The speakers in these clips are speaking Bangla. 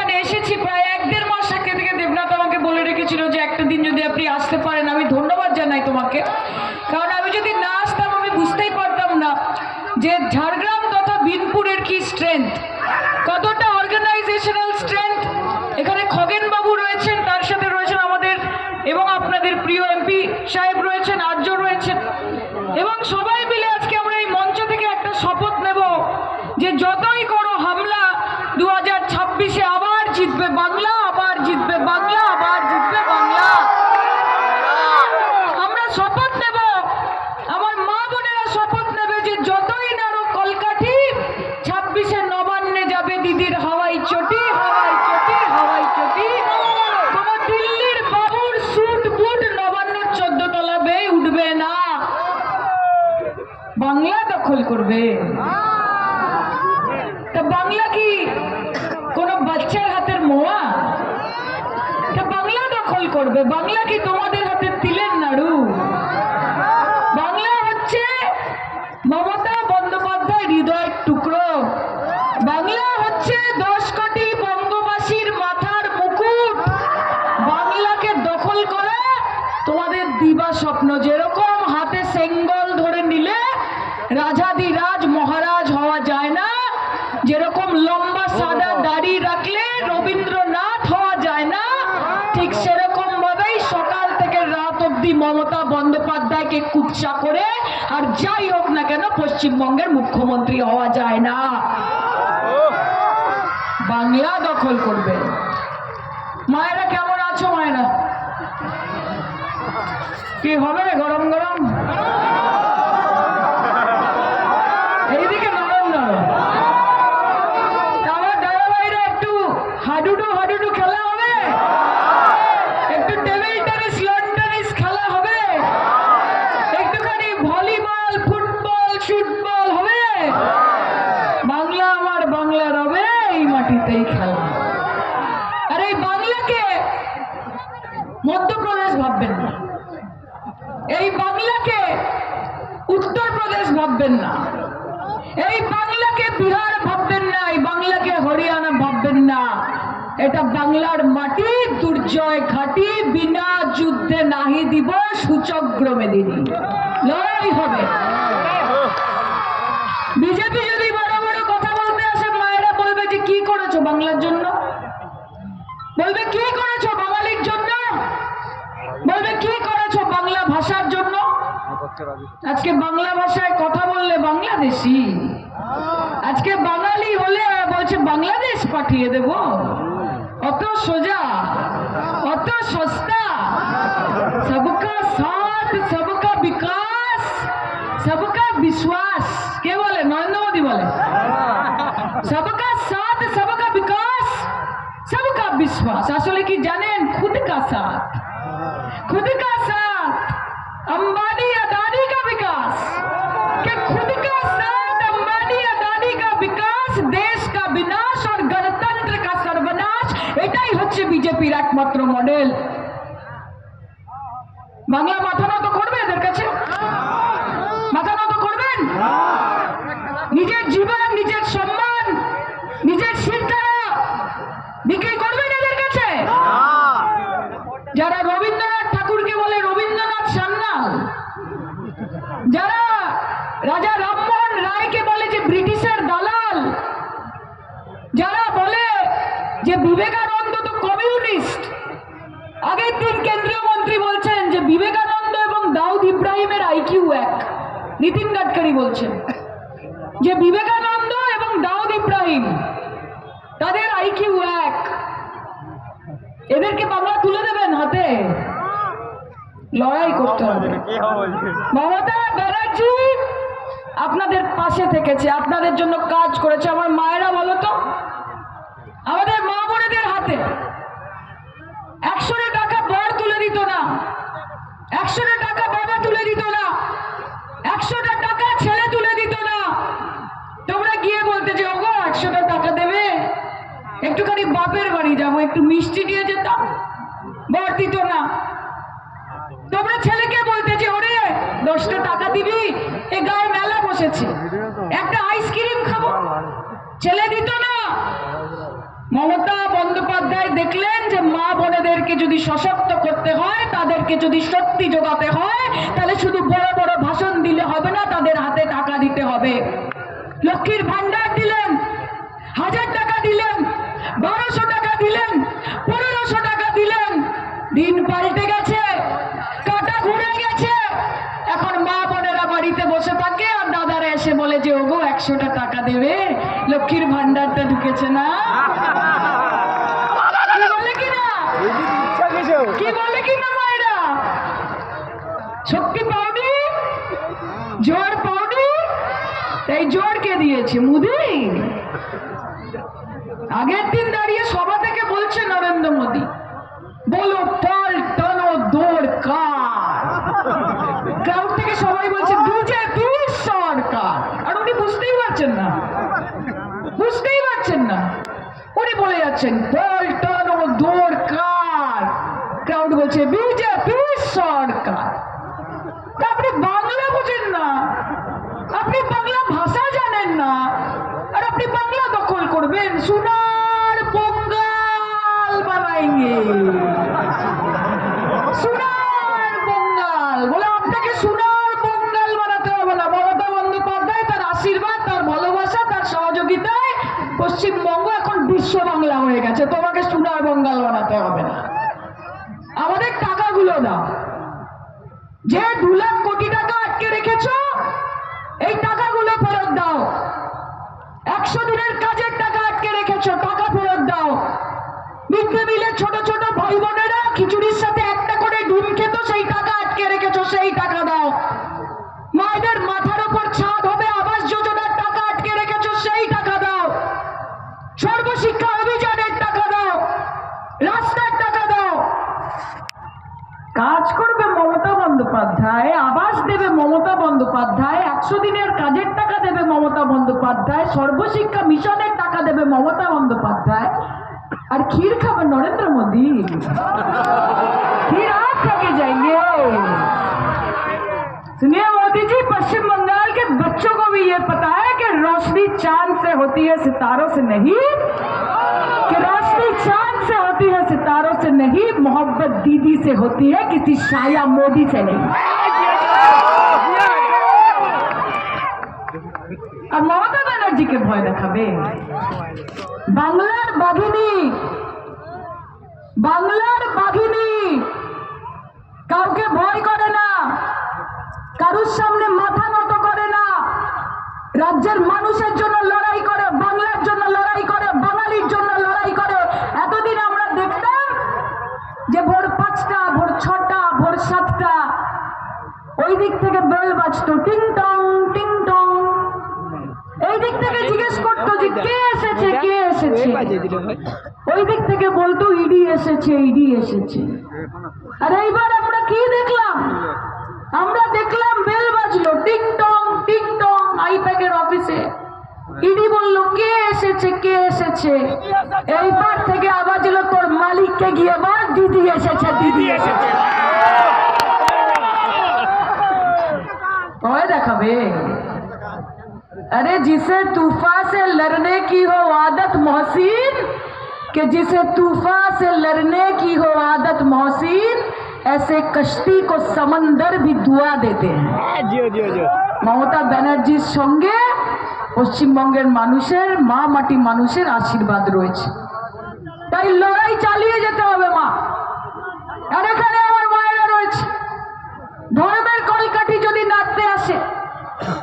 এখানে এসেছি প্রায় 1-1.5 মাস আগে থেকে। দেবনাথ আমাকে বলে রেখেছিল যে একটা দিন যদি আপনি আসতে পারেন। আমি ধন্যবাদ জানাই তোমাকে, কারণ আমি যদি না আসতাম আমি বুঝতেই পারতাম না যে ঝাড়গ্রাম তথা বিনপুরের কি স্ট্রেংথ, কতটা অর্গানাইজেশনাল স্ট্রেংথ। এখানে খগেন বাবু রয়েছেন, তার সাথে রয়েছেন আমাদের এবং আপনাদের প্রিয় এমপি সাহেব রয়েছেন, আর্য রয়েছেন, এবং সবাই মিলে আজকে আমরা এই মঞ্চ থেকে একটা শপথ নেব যে যতই করো হামলা 2026-এ আবার জিতবে বাংলা, আবার জিতবে বাংলা, আবার জিতবে বাংলা। আমরা শপথ নেব, আমার মা বোনেরা শপথ নেবে যে যতই নাড়ো কলকাঠি 26-এ নবান্নে যাবে দিদির হাওয়াই চটি, হাওয়াই চটি, হাওয়াই চটি। কোনো দিল্লির বাবুর স্যুট বুট নবান্নের 14 তলা বেয়ে উঠবে না, বাংলা দখল করবে। তা বাংলা কি কোনো বাচ্চার হাতের মোয়া? তা বাংলা দখল করবে। বাংলা কি তোমাদের হাতে তিলের নাড়ু? বাংলা হচ্ছে মমতা বন্দ্যোপাধ্যায় হৃদয়ের টুকরো। বাংলা হচ্ছে 10 কোটি বঙ্গবাসীর মাথার মুকুট। বাংলাকে দখল করে তোমাদের দিবা স্বপ্ন। যেরকম হাতে সেঙ্গল ধরে নিলে রাজাধিরাজ মহারাজ হওয়া যায় না, যেরকম লম্বা সাদা দাড়ি রাখলে রবীন্দ্রনাথ হওয়া যায় না, ঠিক সেরকম ভাবেই সকাল থেকে রাত অবধি মমতা বন্দ্যোপাধ্যায়কে কুৎসা করে আর যাই হোক না কেন পশ্চিমবঙ্গের মুখ্যমন্ত্রী হওয়া যায় না। বাংলা দখল করবে। মায়েরা কেমন আছো? মায়েরা কি হবে? গরম গরম এইদিকে নরম নরম। আমার দাদা ভাইরা একটু হাডুডু হাডুডু খেলা হবে, একটু টেবিল টেনিস লন টেনিস খেলা হবে, একটুখানি ভলিবল ফুটবল শুটবল হবে। বাংলা আমার বাংলা রবে, এই মাটিতেই খেলা। আর এই বাংলাকে মধ্যপ্রদেশ ভাববেন না, এই বাংলাকে উত্তরপ্রদেশ ভাববেন না, এই বাংলাকে বিহার ভাববেন না, এই বাংলাকে হরিয়ানা ভাববেন না। এটা বাংলার মাটি, দুর্জয় ঘাটি, বিনা যুদ্ধে নাহি দিব সূচক্রমে দিদি। লড়াই হবে। বিজেপি যদি বড় বড় কথা বলতে আসে, মায়েরা বলবে যে কি করেছো বাংলার জন্য, বলবে কি করেছো বাঙালির জন্য, বলবে কি করেছো বাংলা ভাষার জন্য। আজকে বাংলা ভাষায় কথা বললে বাংলাদেশি, আজকে বাঙালি হলে বলছে বাংলাদেশ পাঠিয়ে দেব। অত সোজা, অত সস্তা। সবকা সাথ, সবকা বিকাশ, সবকা বিশ্বাস। কে বলে? নরেন্দ্র মোদী বলে সবকা সাথ, সবকা বিকাশ, সবকা বিশ্বাস। আসলে কি জানেন? খুদ কা সাথ, खुद का साथ, अंबानी अदानी का विकास, कि खुद का साथ, अंबानी अदानी का विकास, देश का विनाश और गणतंत्र का सर्वनाश। এটাই হচ্ছে বিজেপির একমাত্র মডেল। বাংলা মাথা নত করবে এদের কাছে? মাথা নত করবেন? নিজের জীবন, নিজের সম্মান, নিজের চিন্তারা বিক্রি করবেন এদের কাছে? যারা রবীন্দ্রনাথ ঠাকুরকে বলে রবীন্দ্রনাথ সান্যাল, যারা রাজা রামমোহন রায়কে বলে যে ব্রিটিশের দালাল, যারা বলে যে বিবেকানন্দ তো কমিউনিস্ট। আগের দিন কেন্দ্রীয় মন্ত্রী বলছেন যে বিবেকানন্দ এবং দাউদ ইব্রাহিমের আইকিউ এক। নীতিন গাডকারি বলছেন যে বিবেকানন্দ এবং দাউদ ইব্রাহিম তাদের আইকিউ এক। এদেরকে বাংলা তুলে দেবেন হাতে? লড়াই করতে হবে। মমতা ব্যানার্জি আপনাদের পাশে থেকেছে, আপনাদের জন্য কাজ করেছে। আমার মায়েরা বলো তো, আমাদের মা বোনেদের হাতে 100 টাকা বর তুলে দিত না, 100 টাকা বাবা তুলে দিত না, 100 টাকা ছেলে তুলে দিত না। তোমরা গিয়ে বলতে যে ওগো 100 টাকা দেবে, একটুখানি বাপের বাড়ি যাবো, একটু মিষ্টি নিয়ে যেতাম, বর দিত না। তোমরা ছেলেকে বলতে যে ওরে 10 টাকা দিবি, এ গায়ে মেলা বসেছে, একটা আইসক্রিম খাবো, ছেলে দিত না। মমতা বন্দ্যোপাধ্যায় দেখলেন যে মা বোনেদেরকে যদি সশক্ত করতে হয়, তাদেরকে যদি শক্তি যোগাতে হয়, তাহলে শুধু বড় বড় ভাষণ দিলে হবে না, তাদের হাতে টাকা দিতে হবে। লক্ষ্মীর ভান্ডার দিলেন, 1000 টাকা দিলেন, 1200 টাকা দিলেন, 1500 টাকা দিলেন। দিন পাল্টে গেছে, কাটা ঘুরে গেছে। এখন মা বোনেরা বাড়িতে বসে থাকে আর দাদারা এসে বলে যে ওগো 100টা টাকা দেবে, লক্ষ্মীর ভান্ডারটা ঢুকেছে না। কি বলে কি না মায়েরা? শক্তি পাওনি, জোর পাওনি, তাই জোর কে দিয়েছে? মোদি। আগের দিন দাঁড়িয়ে সভা থেকে বলছে নরেন্দ্র মোদী, বলো পাল্টানো দরকার। ক্রাউড থেকে সবাই বলছে বিজেপি সরকার। আর উনি বুঝতেই পারছেন না, বুঝতেই পারছেন না। উনি বলে যাচ্ছেন পাল্টানো দরকার, ক্রাউড বলছে বিজেপি সরকার। আপনি বাংলা বোঝেন না, আপনি বাংলা ভাষা জানেন না, আর আপনি বাংলা দখল করবেন। সোনার বঙ্গাল বানাएंगे, সোনার বঙ্গাল বলে আপনাকে সোনার বঙ্গাল বানাতে হবে না। মমতা বন্দ্যোপাধ্যায় তার আশীর্বাদ, তার ভালোবাসা, তার সহযোগিতায় পশ্চিমবঙ্গ এখন বিশ্ব বাংলা হয়ে গেছে। তোমাকে সোনার বঙ্গাল বানাতে হবে না। আমাদের টাকাগুলো দাও। যে 2 লাখ কোটি টাকা আটকে রেখেছো, এই টাকাগুলো ফেরত দাও। 100 দিনের কাজের টাকা আটকে রেখেছো, টাকা ফেরত দাও। মিড ডে মিলে ছোট ছোট ভাই বোনেরা খিচুড়ির সাথে একটা করে ডিম খেত, সেই টাকা আটকে রেখেছো, সেই টাকা দাও। মায়েদের মাথার উপর ছাদ হবে, আবাস যোজনার টাকা আটকে রেখেছো, সেই টাকা দাও। সর্বশিক্ষা অভিযানের টাকা দাও, রাস্তার টাকা দাও। কাজ করবে মমতা বন্দ্যোপাধ্যায়, আবাস দেবে মমতা বন্দ্যোপাধ্যায়, 100 দিনের কাজের টাকা দেবে মমতা বন্দ্যোপাধ্যায়, সর্বশিক্ষা মিশনের টাকা দেবে মমতা বন্দ্যোপাধ্যায়, আর ক্ষীর খাবে नरेंद्र मोदी। खीर आप खा के जाएंगे। सुनिए मोदी जी, पश्चिम बंगाल के बच्चों को भी ये पता है कि रोशनी चांद से होती है, सितारों से नहीं। कि रोशनी चांद से होती है, सितारों से नहीं। मोहब्बत दीदी से होती है, किसी शाया मोदी से नहीं। আর মমতা ব্যানার্জিকে ভয় দেখাবে? বাংলার বাঘিনী, বাংলার বাঘিনী কাউকে ভয় করে না, কারুর সামনে মাথা নত করে না। রাজ্যের মানুষের জন্য লড়াই করে, বাংলার জন্য লড়াই করে, বাঙালির জন্য লড়াই করে। এতদিন আমরা দেখতাম যে ভোর 5টা, ভোর 6টা, ভোর 7টা ওই দিক থেকে বেল বাজতো, টিং টং টিং টং। এই দিক থেকে জিজ্ঞেস করতো যে কে এসেছে, কে এসেছে। ওই দিক থেকে বলতো ইডি এসেছে, ইডি এসেছে। আর এইবার আমরা কি দেখলাম? আমরা দেখলাম বেল বাজলো, টিং টং টিং টং, আইপ্যাকের অফিসে। ইডি বললো কে এসেছে, কে এসেছে। এইবার থেকে আওয়াজ এলো তোর মালিককে গিয়ে বল দিদি এসেছে, দিদি এসেছে। ভয় দেখাবে? अरे जिसे तूफान से लड़ने की हो आदत मोहसिन, कि जिसे तूफान से लड़ने की हो आदत मोहसिन, ऐसे कश्ती को समंदर भी दुआ देते हैं। মমতা ব্যানার্জির সঙ্গে পশ্চিমবঙ্গের মানুষের, মা মাটি মানুষের আশীর্বাদ রয়েছে। তাই লড়াই চালিয়ে যেতে হবে মা। আর এখানে আমার মায়েরা রয়েছে। ধর্মের কলকাঠি যদি নাড়তে আসে,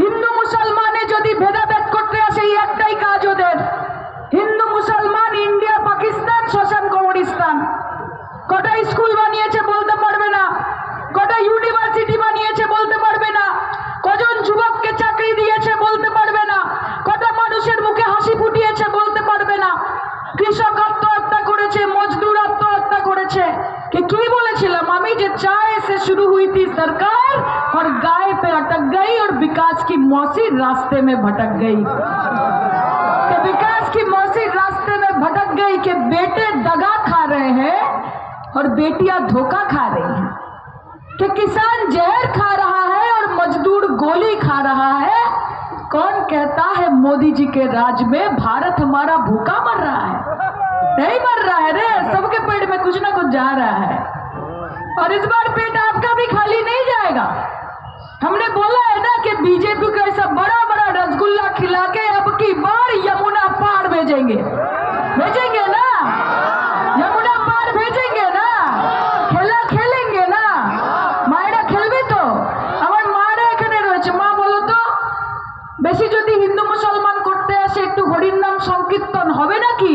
হিন্দু মুসলমানে যদি ভেদাভেদ করতে আসে, এই একটাই কাজ ওদের। হিন্দু মুসলমান, ইন্ডিয়া পাকিস্তান, শ্মশান কবরস্থান। কটা স্কুল বানিয়েছে বলতে পারবে না, কটা ইউনিভার্সিটি বানিয়েছে বলতে পারবে না, কজন যুবককে চাকরি দিয়েছে বলতে পারবে না, কটা মানুষের মুখে হাসি ফুটিয়েছে বলতে পারবে না। কৃষক আত্মহত্যা করেছে, মজদুর আত্মহত্যা করেছে। কি বলেছিলাম আমি যে চায় से शुरू हुई थी सरकार और गाय पे अटक गई और विकास की मौसी रास्ते में भटक गई। तो विकास की मौसी रास्ते में भटक गई कि बेटे दगा खा रहे हैं और बेटियां धोखा खा रही हैं, कि किसान जहर खा रहा है और मजदूर गोली खा रहा है। कौन कहता है मोदी जी के राज में भारत हमारा भूखा मर रहा है? नहीं मर रहा है रे, सबके पेट में कुछ ना कुछ जा रहा है, और इस बार पेट आपका भी खाली नहीं जाएगा। हमने बोला है ना कि बीजेपी को ऐसा बड़ा बड़ा रसगुल्ला खिला के अब की बार यमुना पार भेजेंगे, भेजेंगे ना, यमुना पार भेजेंगे ना, खेला खेलेंगे ना, मायरा खेलबे तो। আমার মারা এখানে রয়েছে, মা বলো তো বেশি যদি হিন্দু মুসলমান করতে আসে একটু হরির নাম সংকীর্তন হবে নাকি?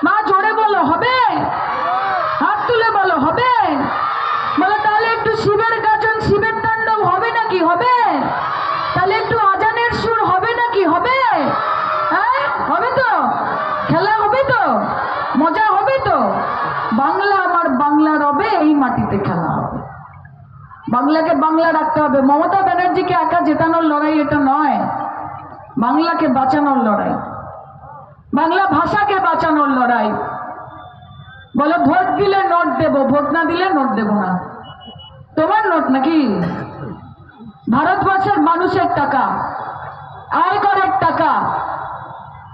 মা জোরে বলো হবে, হাত তুলে বলো হবে, বলো তাহলে একটু শিবের গাজন শিবের তাণ্ডব হবে নাকি? হবে। তাহলে একটু আজানের সুর হবে নাকি? হবে। হ্যাঁ হবে তো, খেলা হবে তো, মজা হবে তো। বাংলা আমার বাংলা রবে, এই মাটিতে খেলা হবে, বাংলাকে বাংলা রাখতে হবে। মমতা ব্যানার্জিকে একা জেতানোর লড়াই এটা নয়, বাংলাকে বাঁচানোর লড়াই, বাংলা ভাষাকে বাঁচানোর লড়াই। বলো ভোট দিলে নোট দেব, ভোট না দিলে নোট দেব না। তোমার নোট নাকি? ভারতবর্ষের মানুষের টাকা, আয়করের টাকা।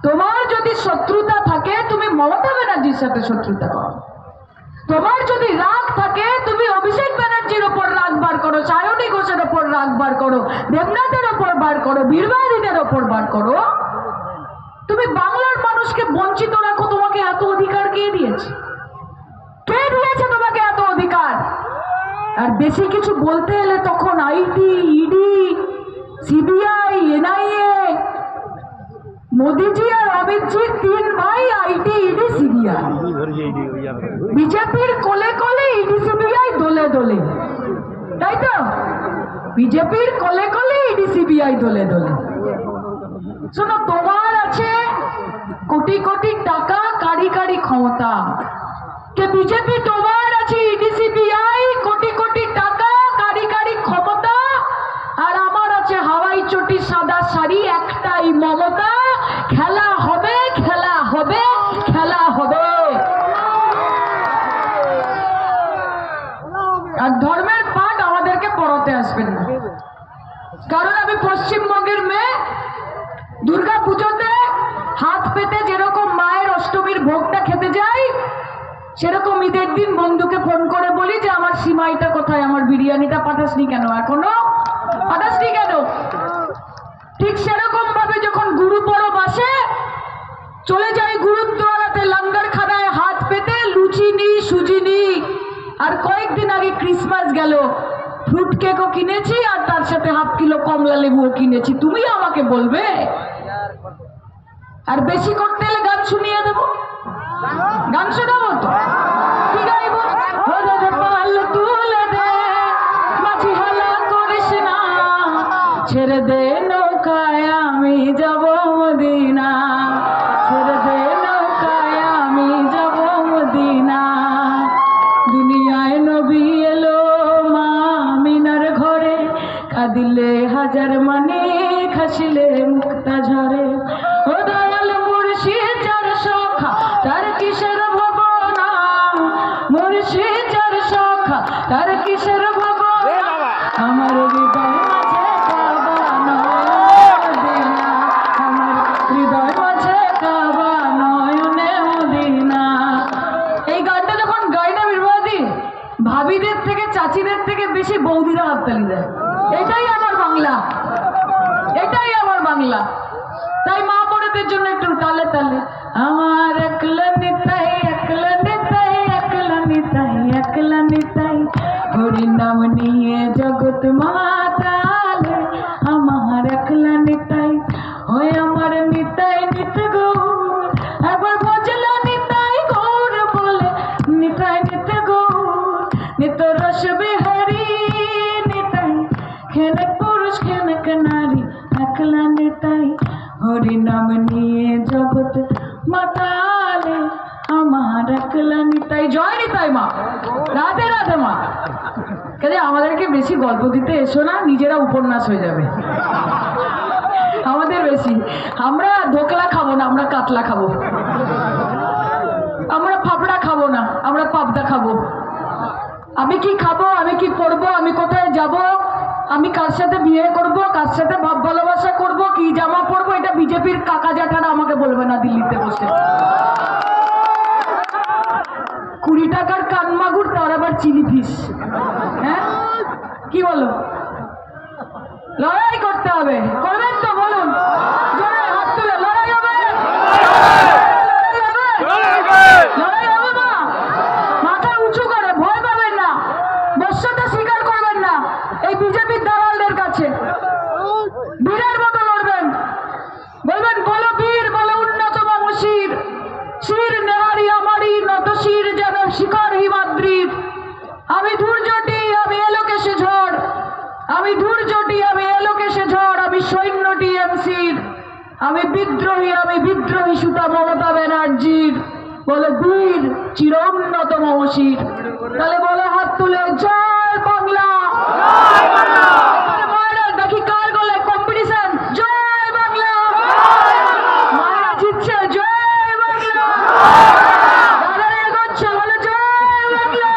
তোমার যদি শত্রুতা থাকে তুমি মমতা ব্যানার্জির সাথে শত্রুতা করো, তোমার যদি রাগ থাকে তুমি অভিষেক ব্যানার্জির ওপর রাগ বার করো, সায়নী ঘোষের ওপর রাগ বার করো, দেবনাথের ওপর বার করো, বীরবাহারীদের ওপর বার করো। তুমি বাংলার মানুষকে বঞ্চিত রাখো। তোমাকে এত অধিকার কে দিয়েছে? কে দিয়েছে তোমাকে এত অধিকার? আর বেশি কিছু বলতে এলে তখন আইটি, ইডি, সিবিআই, এনআইএ, মোদিজি আর অমিতজি তিন ভাই আইটি, ইডি, সিবিআই। বিজেপির কোলে কোলে ইডি সিবিআই দোলে দোলে, তাই তো? বিজেপির কোলে কোলে ইডি সিবিআই দোলে দোলে। শোনো, তোমার আছে কোটি কোটি টাকা, কারি কারি ক্ষমতা। কে বিজেপি তোমার আছে ইডি সিবিআই, কোটি কোটি টাকা, কারি কারি ক্ষমতা, আর আমার আছে হাওয়াই চটি সাদা শাড়ি, একটাই মমতা। খেলা হবে, খেলা হবে, খেলা হবে। আর ধর্মের পাঠ আমাদেরকে পড়াতে আসবেন না, কারণ আমি পশ্চিমবঙ্গের মেয়ে। দুর্গা পুজোতে হাত পেতে যেরকম মায়ের অষ্টমীর ভোগটা খেতে যাই, সেরকম ঈদের দিন বন্ধুকে ফোন করে বলি যে আমার সিমাইটা কোথায়, আমার বিরিয়ানিটা পাঠাসনি কেন, এখনো পাঠাসনি কেন। ঠিক সেরকম ভাবে যখন গুরু পরব আসে চলে যাই গুরুদ্বারাতে লঙ্গর খানায় হাত পেতে, লুচি নি, সুজি নি। আর কয়েকদিন আগে ক্রিসমাস গেল, ফ্রুট কেকও কিনেছি আর তার সাথে হাফ কিলো কমলা লেবুও কিনেছি। তুমি আমাকে বলবে? আর বেশি করতে এলে গান শুনিয়ে দেবো, গান শোনাবো তো। কি গাইবো? পাল তুলে দে, মাঝি হালা করিস না, ছেড়ে দে নৌকায় আমি যাব মদিনা, ছেড়ে দে নৌকায় আমি যাব মদিনা। দুনিয়ায় নবী এলো মা আমিনার ঘরে, কাঁদিলে হাজার মানে খাসিলে মুক্তা ঝরে। ও দয়াল মুর্শিদ যার সখা তার কিসের ভাবনা, মুর্শিদ যার সখা তার কিসের ভাবনা। আমার হৃদয় মাঝে কাবা নয়নে মদিনা, আমার হৃদয় মাঝে কাবা নয়নে মদিনা। এই গানটা যখন গাই না বীরবাদী, ভাবিদের থেকে চাচিদের থেকে বেশি বৌদিরা হাততালি দেয়। এটাই আমার বাংলা, এটাই আমার বাংলা। তাই মা বোনদের জন্য একটু তালে তালে। আমার একলা নিতাই, একলা নিতাই, একলা নিতাই, একলা নিতাই, হরি নাম নিয়ে জগৎ মাতালে। আমার একলা নিতাই, ওই আমার নিতাই নিত গৌর, একবার ভজলা নিতাই গৌর বলে, নিতাই নিত গৌর, নিত রস বিহারি নিতাই, খেনক পুরুষ খেনক নারী, একলা নিতাই, হরি নাম নিয়ে জগৎ মাতালে। আমার একলা নিতাই। জয় নিতাই মা, রাধে রাধে মা। কাজে আমাদেরকে বেশি গল্প দিতে এসো না, নিজেরা উপন্যাস হয়ে যাবে আমাদের বেশি। আমরা ধোকলা খাবো না, আমরা কাতলা খাবো। আমরা ফাফড়া খাবো না, আমরা পাবদা খাবো। আমি কি খাবো, আমি কি করবো, আমি কোথায় যাব, আমি কার সাথে বিয়ে করব, কার সাথে ভাব ভালোবাসা করব, কি জামা পরবো, এটা বিজেপির কাকা জ্যাঠারা আমাকে বলবে না দিল্লিতে বসে। 20 টাকার কানমাগুর, তার আবার চিলি ফিশ। হ্যাঁ, কি বলো? লড়াই করতে হবে, করবেন তো? বলুন, জোরে হাত তুলে। লড়াই হবে, লড়াই হবে না? মাথা উঁচু করে, ভয় পাবেন না, বশ্যতা স্বীকার করবেন না এই বিজেপির দালালদের কাছে। বীরের মতো লড়বেন, বলবেন বলো বীর, বলো উন্নতম শির, শির নেহারি আমারই নত শির যেন শিখর হিমাদ্রির। আমি ধৈর্যটি, আমি এলোকেশে ঝড়, আমি ধৈর্যটি, আমি এলোকেশে ঝড়, আমি সৈন্য টিএমসির, আমি বিদ্রোহী সুতা মমতা ব্যানার্জির। বলো বীর, চির উন্নতম শির। তাহলে বলো হাত তুলে, জয় বাংলা। মায়েরা দেখি কার গলায় কম্পিটিশন, জয় বাংলা। মায়েরা জিতছে, জয় বাংলা। দাদারা এগোচ্ছে, বলে জয় বাংলা।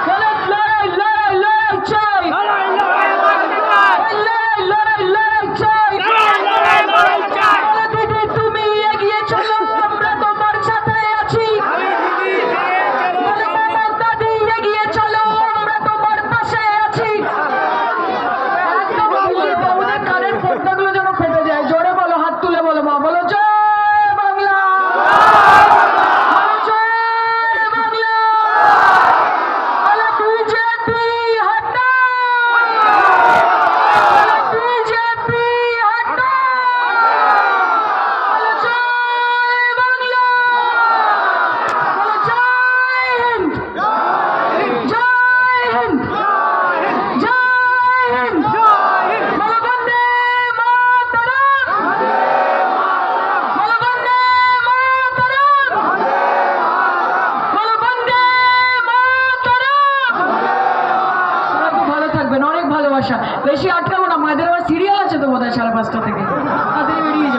বলে লড়াই লড়াই লড়াই চাই, লড়াই লড়াই লড়াই চাই। বলে দিদি তুমি এগিয়ে চলো, আমরা তোমার সাথে আছি। বলে দাদি এগিয়ে চলো, আমরা তোমার পাশে আছি। একদম দিল্লির বাবুদের কানের পর্দাগুলো যেন ফেটে যায়। জোরে বলো, হাত তুলে বলো, মা বলো জয় বাংলা, বলো জয় বাংলা। বলো বিজেপি হটাও, বলো বিজেপি হটাও, বলো জয় বাংলা, বলো জয় হিন্দ, জয় হিন্দ, জয় হিন্দ। বলো বন্দে মাতরম, বলো বন্দে মাতরম, বলো বন্দে মাতরম। সবাই খুব ভালো থাকবেন, অনেক ভালোবাসা। বেশি আটকাবো না, মায়েদের আবার সিরিয়াল আছে তো বোধহয় 5:30 থেকে, তাড়াতাড়ি বেরিয়ে